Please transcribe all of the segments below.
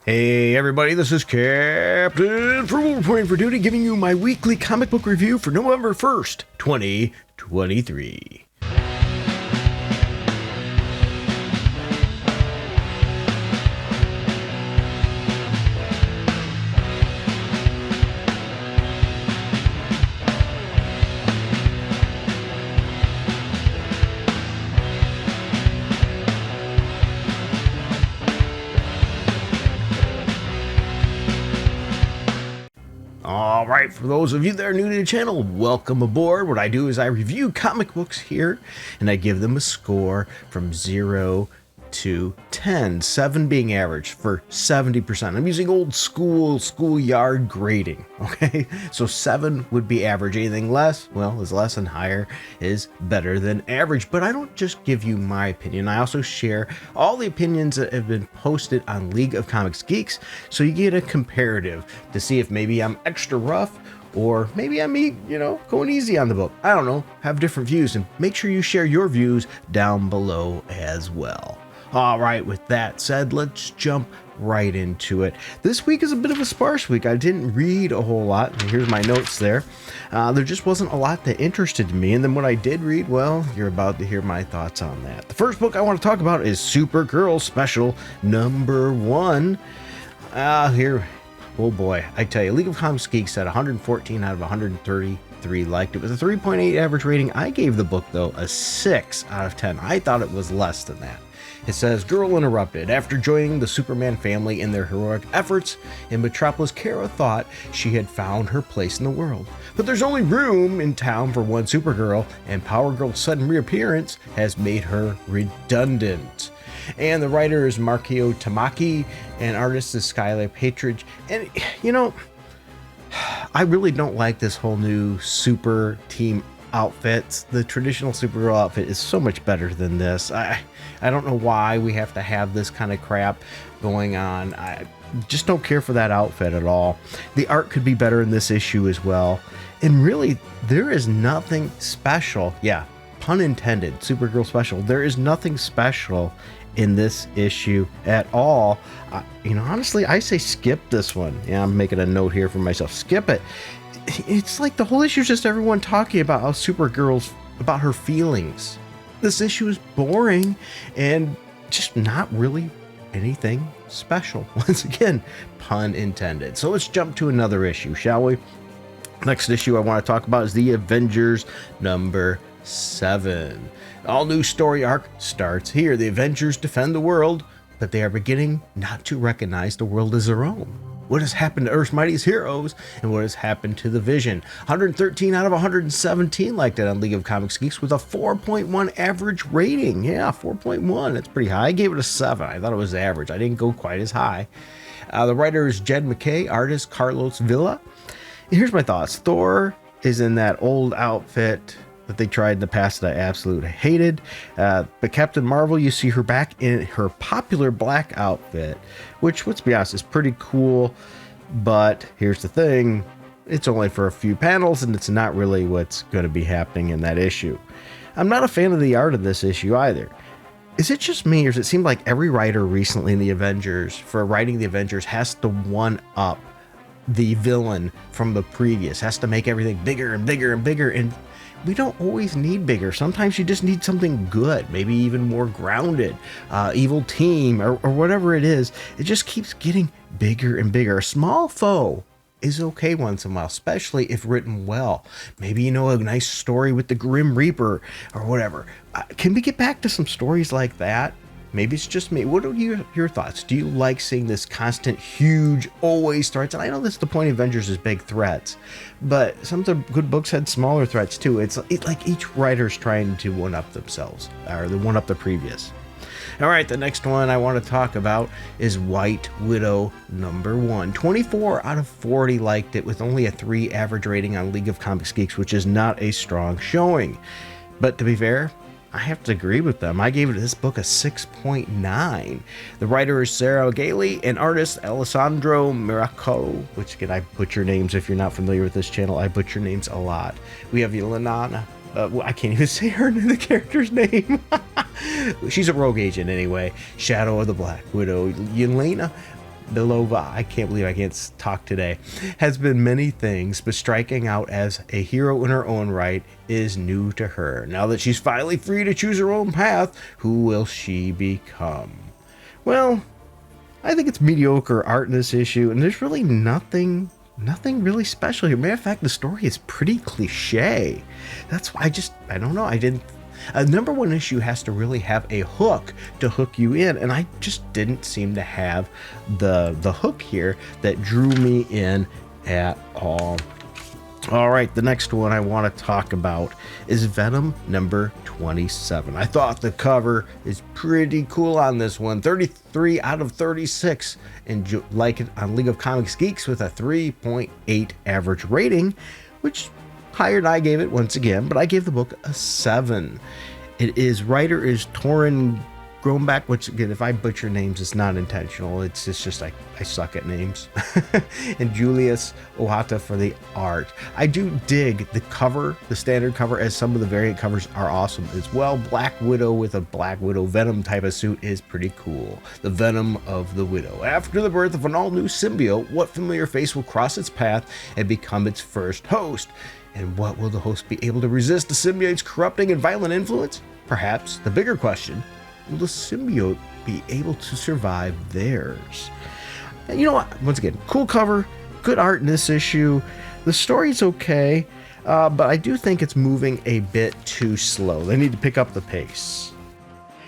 Hey everybody, this is Captain Frugal reporting for duty, giving you my weekly comic book review for November 1st, 2023. Alright, for those of you that are new to the channel, welcome aboard. What I do is I review comic books here, and I give them a score from 0 to 10, 7 being average for 70%. I'm using old school schoolyard grading, okay? So 7 would be average. Anything less, well, is less, and higher is better than average. But I don't just give you my opinion. I also share all the opinions that have been posted on League of Comics Geeks, so you get a comparative to see if maybe I'm extra rough or maybe I'm, going easy on the book. I don't know, have different views, and make sure you share your views down below as well. All right, with that said, let's jump right into it. This week is a bit of a sparse week. I didn't read a whole lot, and here's my notes there. There just wasn't a lot that interested me, and then what I did read, well, you're about to hear my thoughts on that. The first book I want to talk about is Supergirl Special number 1. Here, oh boy, I tell you, League of Comics Geeks had 114 out of 133 liked it. With a 3.8 average rating. I gave the book, though, a 6 out of 10. I thought it was less than that. It says, Girl interrupted. After joining the Superman family in their heroic efforts in Metropolis, Kara thought she had found her place in the world. But there's only room in town for one Supergirl, and Power Girl's sudden reappearance has made her redundant. And the writer is Markio Tamaki, and artist is Skylar Patridge. And, I really don't like this whole new super team outfits. The traditional Supergirl outfit is so much better than this. I don't know why we have to have this kind of crap going on. I just don't care for that outfit at all. The art could be better in this issue as well. And really, there is nothing special. Yeah, pun intended, Supergirl Special. There is nothing special in this issue at all. Honestly, I say skip this one. Yeah, I'm making a note here for myself. Skip it. It's like the whole issue is just everyone talking about how Supergirl's, about her feelings. This issue is boring and just not really anything special. Once again, pun intended. So let's jump to another issue, shall we? Next issue I want to talk about is the Avengers number 7. All new story arc starts here. The Avengers defend the world, but they are beginning not to recognize the world as their own. What has happened to Earth's mightiest heroes, and what has happened to the Vision? 113 out of 117 liked it on League of Comics Geeks with a 4.1 average rating. Yeah, 4.1. That's pretty high. I gave it a 7. I thought it was average. I didn't go quite as high. The writer is Jed McKay, artist Carlos Villa. And here's my thoughts. Thor is in that old outfit that they tried in the past that I absolutely hated. But Captain Marvel, you see her back in her popular black outfit, which, let's be honest, is pretty cool. But here's the thing. It's only for a few panels, and it's not really what's going to be happening in that issue. I'm not a fan of the art of this issue either. Is it just me, or does it seem like every writer recently in the Avengers, for writing the Avengers, has to one-up the villain from the previous, has to make everything bigger and bigger and bigger, and we don't always need bigger. Sometimes you just need something good, maybe even more grounded, evil team, or whatever it is. It just keeps getting bigger and bigger. A small foe is okay once in a while, especially if written well. Maybe, a nice story with the Grim Reaper or whatever. Can we get back to some stories like that? Maybe it's just me. What are your thoughts? Do you like seeing this constant, huge, always threats? And I know that's the point of Avengers is big threats, but some of the good books had smaller threats too. It's like each writer's trying to one-up themselves, or the one-up the previous. All right, the next one I want to talk about is White Widow number 1. 24 out of 40 liked it with only a 3 average rating on League of Comics Geeks, which is not a strong showing. But to be fair, I have to agree with them. I gave this book a 6.9. The writer is Sarah Gailey and artist Alessandro Miracolo, which again, I butcher names. If you're not familiar with this channel, I butcher names a lot. We have Yelena. I can't even say the character's name. She's a rogue agent anyway. Shadow of the Black Widow. Yelena Belova, I can't believe I can't talk today, has been many things, but striking out as a hero in her own right is new to her. Now that she's finally free to choose her own path, who will she become? Well, I think it's mediocre art in this issue, and there's really nothing really special here. Matter of fact, the story is pretty cliche. That's why I don't know. A number one issue has to really have a hook to hook you in, and I just didn't seem to have the hook here that drew me in at all. All right, the next one I want to talk about is Venom number 27. I thought the cover is pretty cool on this one. 33 out of 36, and like it on League of Comics Geeks with a 3.8 average rating, which higher than I gave it once again, but I gave the book a 7. Writer is Torrin Grombach, which again, if I butcher names, it's not intentional. It's just I suck at names. And Julius Ohata for the art. I do dig the cover, the standard cover, as some of the variant covers are awesome as well. Black Widow with a Black Widow Venom type of suit is pretty cool. The Venom of the Widow. After the birth of an all-new symbiote, what familiar face will cross its path and become its first host? And what will the host be able to resist the symbiote's corrupting and violent influence? Perhaps the bigger question, will the symbiote be able to survive theirs? And you know what? Once again, cool cover, good art in this issue. The story's okay, but I do think it's moving a bit too slow. They need to pick up the pace.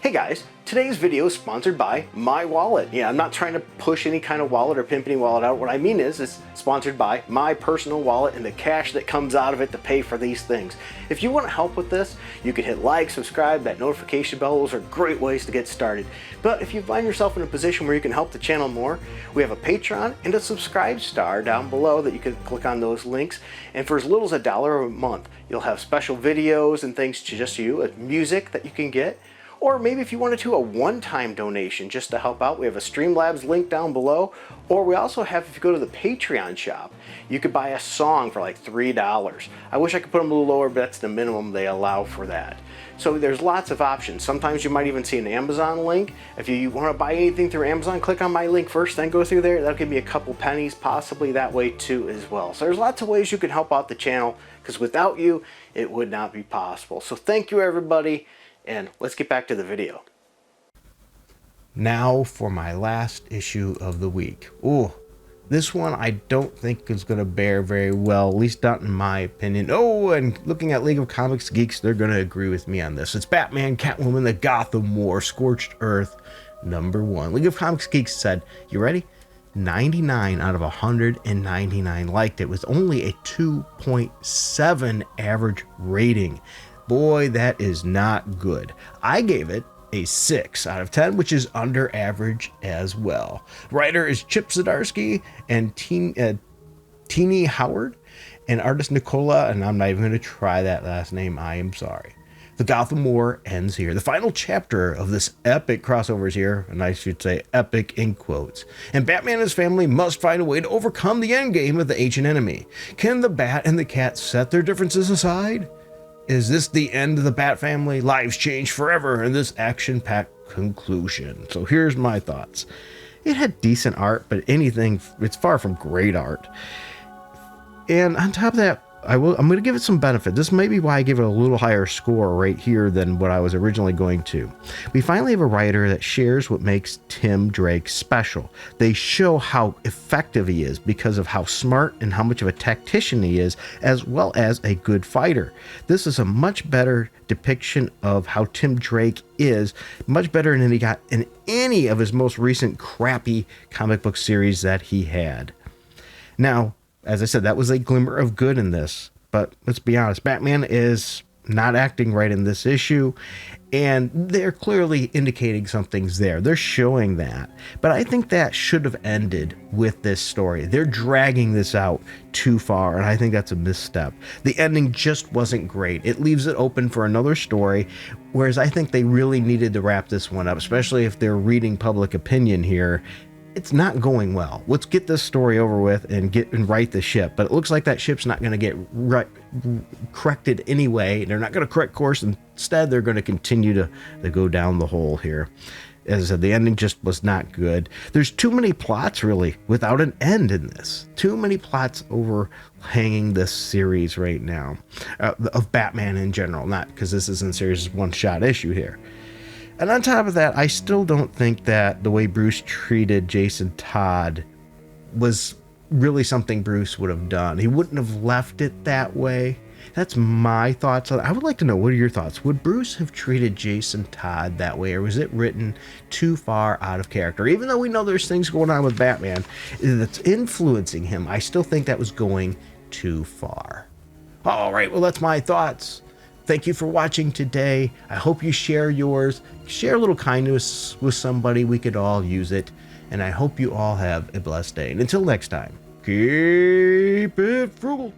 Hey guys, today's video is sponsored by My Wallet. Yeah, I'm not trying to push any kind of wallet or pimp any wallet out. What I mean is it's sponsored by my personal wallet and the cash that comes out of it to pay for these things. If you want to help with this, you can hit like, subscribe, that notification bell. Those are great ways to get started. But if you find yourself in a position where you can help the channel more, we have a Patreon and a subscribe star down below that you can click on those links. And for as little as $1 a month, you'll have special videos and things to just you, music that you can get. Or maybe if you wanted to, a one-time donation just to help out, we have a Streamlabs link down below. Or we also have, if you go to the Patreon shop, you could buy a song for like $3. I wish I could put them a little lower, but that's the minimum they allow for that. So there's lots of options. Sometimes you might even see an Amazon link. If you want to buy anything through Amazon, click on my link first, then go through there. That'll give me a couple pennies, possibly that way too as well. So there's lots of ways you can help out the channel, because without you, it would not be possible. So thank you, everybody. And let's get back to the video. Now for my last issue of the week. Ooh, this one I don't think is going to bear very well, at least not in my opinion. Oh, and looking at League of Comics Geeks, they're going to agree with me on this. It's Batman, Catwoman, the Gotham War, Scorched Earth, number 1. League of Comics Geeks said, you ready? 99 out of 199 liked it, with only a 2.7 average rating. Boy, that is not good. I gave it a 6 out of 10, which is under average as well. Writer is Chip Zdarsky and Teeny Howard, and artist Nicola, and I'm not even going to try that last name, I am sorry. The Gotham War ends here. The final chapter of this epic crossover is here, and I should say epic in quotes. And Batman and his family must find a way to overcome the endgame of the ancient enemy. Can the Bat and the Cat set their differences aside? Is this the end of the Bat family? Lives change forever in this action-packed conclusion. So here's my thoughts. It had decent art, but it's far from great art. And on top of that, I'm going to give it some benefit. This may be why I give it a little higher score right here than what I was originally going to. We finally have a writer that shares what makes Tim Drake special. They show how effective he is because of how smart and how much of a tactician he is, as well as a good fighter. This is a much better depiction of how Tim Drake is, much better than he got in any of his most recent crappy comic book series that he had. Now, as I said, that was a glimmer of good in this, but let's be honest, Batman is not acting right in this issue, and they're clearly indicating something's there. They're showing that, but I think that should have ended with this story. They're dragging this out too far, and I think that's a misstep. The ending just wasn't great. It leaves it open for another story, whereas I think they really needed to wrap this one up, especially if they're reading public opinion here. It's not going well. Let's get this story over with and right the ship. But it looks like that ship's not going to get corrected anyway. They're not going to correct course. Instead, they're going to continue to go down the hole here. As I said, the ending just was not good. There's too many plots, really, without an end in this. Too many plots overhanging this series right now, of Batman in general. Not because this isn't series one-shot issue here. And on top of that, I still don't think that the way Bruce treated Jason Todd was really something Bruce would have done. He wouldn't have left it that way. That's my thoughts on it. I would like to know, what are your thoughts? Would Bruce have treated Jason Todd that way, or was it written too far out of character? Even though we know there's things going on with Batman that's influencing him, I still think that was going too far. All right, well, that's my thoughts. Thank you for watching today. I hope you share yours. Share a little kindness with somebody. We could all use it. And I hope you all have a blessed day. And until next time, keep it frugal.